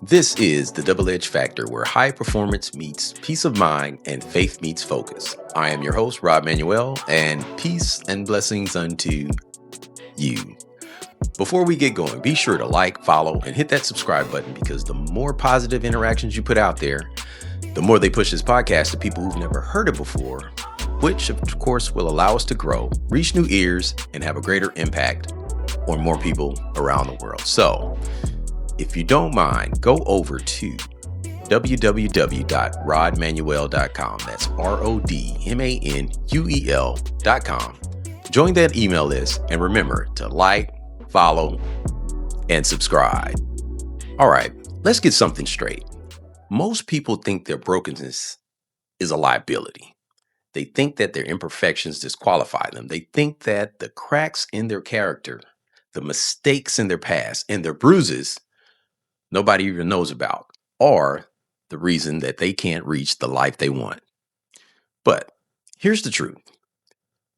This is the Double Edge Factor, where high performance meets peace of mind and faith meets focus. I am your host, Rod Manuel, and peace and blessings unto you. Before we get going, be sure to like, follow, and hit that subscribe button because the more positive interactions you put out there, the more they push this podcast to people who've never heard it before, which of course will allow us to grow, reach new ears, and have a greater impact on more people around the world. So, if you don't mind, go over to www.rodmanuel.com. That's RODMANUEL.com. Join that email list and remember to like, follow, and subscribe. All right, let's get something straight. Most people think their brokenness is a liability. They think that their imperfections disqualify them. They think that the cracks in their character, the mistakes in their past, and their bruises nobody even knows about, or the reason that they can't reach the life they want. But here's the truth.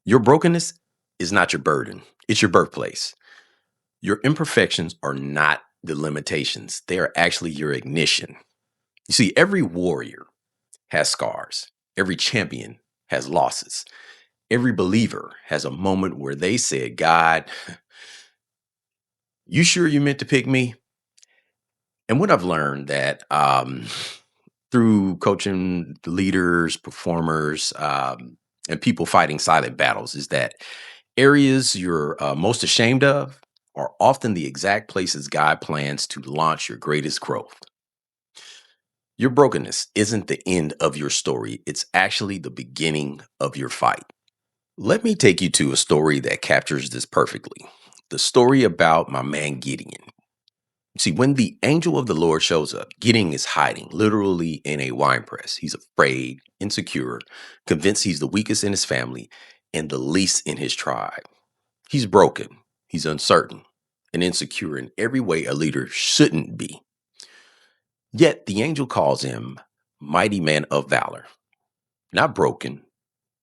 Your brokenness is not your burden. It's your birthplace. Your imperfections are not the limitations. They are actually your ignition. You see, every warrior has scars. Every champion has losses. Every believer has a moment where they said, God, you sure you meant to pick me? And what I've learned that through coaching leaders, performers, and people fighting silent battles is that areas you're most ashamed of are often the exact places God plans to launch your greatest growth. Your brokenness isn't the end of your story. It's actually the beginning of your fight. Let me take you to a story that captures this perfectly. The story about my man Gideon. See, when the angel of the Lord shows up, Gideon is hiding, literally in a wine press. He's afraid, insecure, convinced he's the weakest in his family and the least in his tribe. He's broken, he's uncertain, and insecure in every way a leader shouldn't be. Yet the angel calls him mighty man of valor, not broken,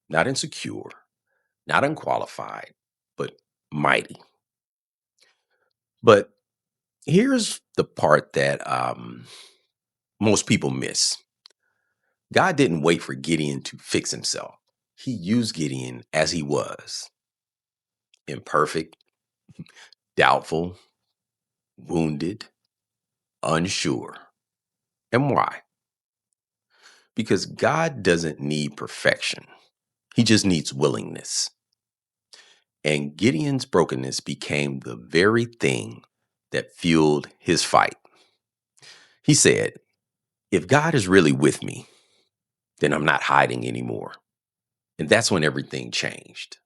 not insecure, not unqualified, but mighty. But here's the part that most people miss. God didn't wait for Gideon to fix himself. He used Gideon as he was, imperfect, doubtful, wounded, unsure. And why? Because God doesn't need perfection. He just needs willingness. And Gideon's brokenness became the very thing that fueled his fight. He said, if God is really with me, then I'm not hiding anymore. And that's when everything changed.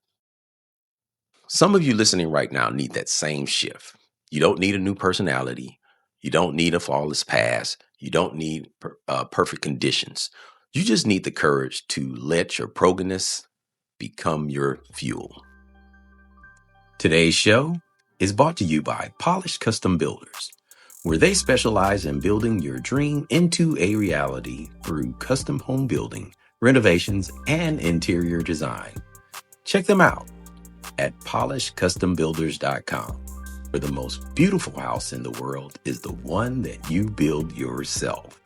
Some of you listening right now need that same shift. You don't need a new personality. You don't need a flawless past. You don't need perfect conditions. You just need the courage to let your brokenness become your fuel. Today's show is brought to you by Polished Custom Builders, where they specialize in building your dream into a reality through custom home building, renovations, and interior design. Check them out at polishedcustombuilders.com, where the most beautiful house in the world is the one that you build yourself.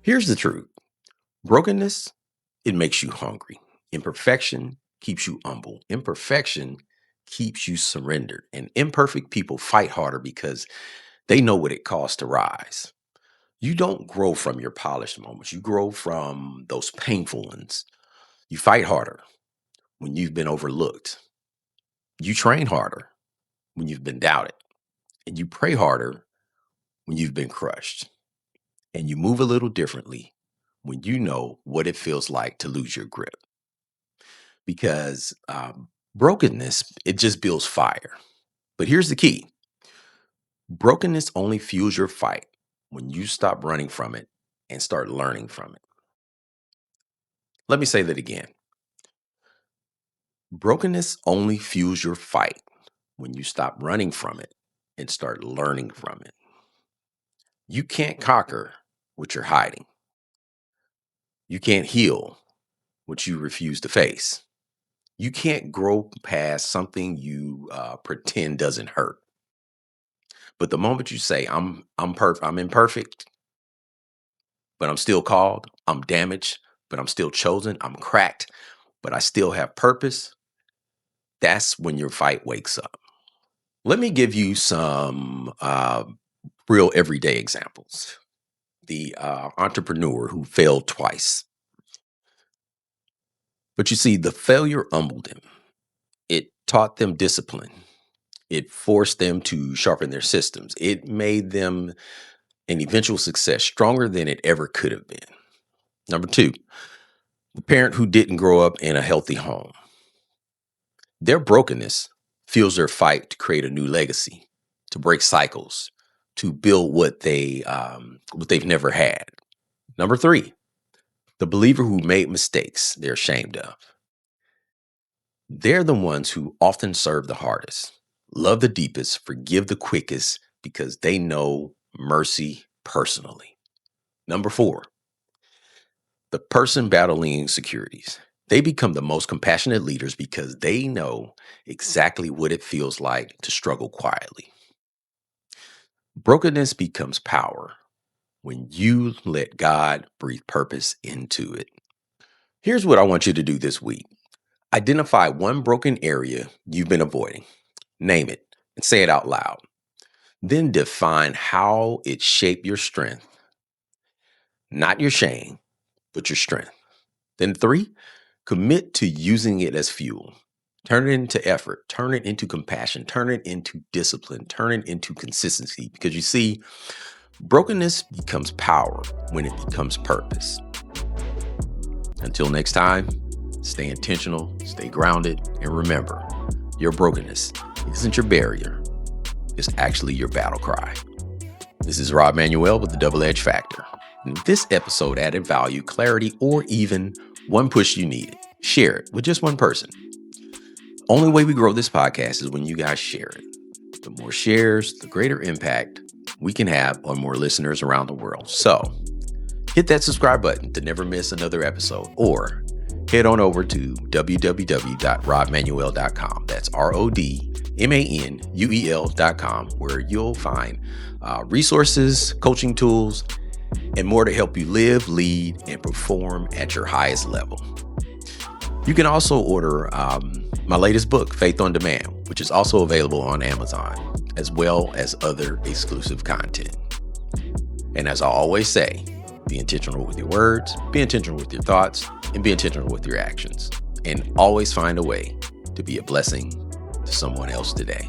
Here's the truth. Brokenness, it makes you hungry. Imperfection keeps you humble. Imperfection keeps you surrendered. And imperfect people fight harder because they know what it costs to rise. You don't grow from your polished moments. You grow from those painful ones. You fight harder when you've been overlooked. You train harder when you've been doubted. And you pray harder when you've been crushed. And you move a little differently when you know what it feels like to lose your grip. Because brokenness, it just builds fire. But here's the key. Brokenness only fuels your fight when you stop running from it and start learning from it. Let me say that again. Brokenness only fuels your fight when you stop running from it and start learning from it. You can't conquer what you're hiding. You can't heal what you refuse to face. You can't grow past something you pretend doesn't hurt. But the moment you say, I'm imperfect, but I'm still called, I'm damaged, but I'm still chosen, I'm cracked, but I still have purpose, that's when your fight wakes up. Let me give you some real everyday examples. The entrepreneur who failed twice. But you see, the failure humbled him. It taught them discipline. It forced them to sharpen their systems. It made them an eventual success, stronger than it ever could have been. Number two, the parent who didn't grow up in a healthy home. Their brokenness fuels their fight to create a new legacy, to break cycles, to build what they've never had. Number three, the believer who made mistakes they're ashamed of. They're the ones who often serve the hardest, love the deepest, forgive the quickest because they know mercy personally. Number four, the person battling insecurities. They become the most compassionate leaders because they know exactly what it feels like to struggle quietly. Brokenness becomes power when you let God breathe purpose into it. Here's what I want you to do this week. Identify one broken area you've been avoiding. Name it and say it out loud. Then define how it shaped your strength, not your shame, but your strength. Then three, commit to using it as fuel. Turn it into effort, turn it into compassion, turn it into discipline, turn it into consistency. Because you see, brokenness becomes power when it becomes purpose. Until next time, stay intentional, stay grounded, and remember, your brokenness isn't your barrier, it's actually your battle cry. This is Rod Manuel with the Double Edge Factor. And if this episode added value, clarity, or even one push you needed, share it with just one person. Only way we grow this podcast is when you guys share it. The more shares, the greater impact we can have on more listeners around the world. So hit that subscribe button to never miss another episode, or head on over to www.rodmanuel.com. That's RODMANUEL.com, where you'll find resources, coaching tools, and more to help you live, lead, and perform at your highest level. You can also order my latest book, Faith on Demand, which is also available on Amazon, as well as other exclusive content. And as I always say, be intentional with your words, be intentional with your thoughts, and be intentional with your actions. And always find a way to be a blessing to someone else today.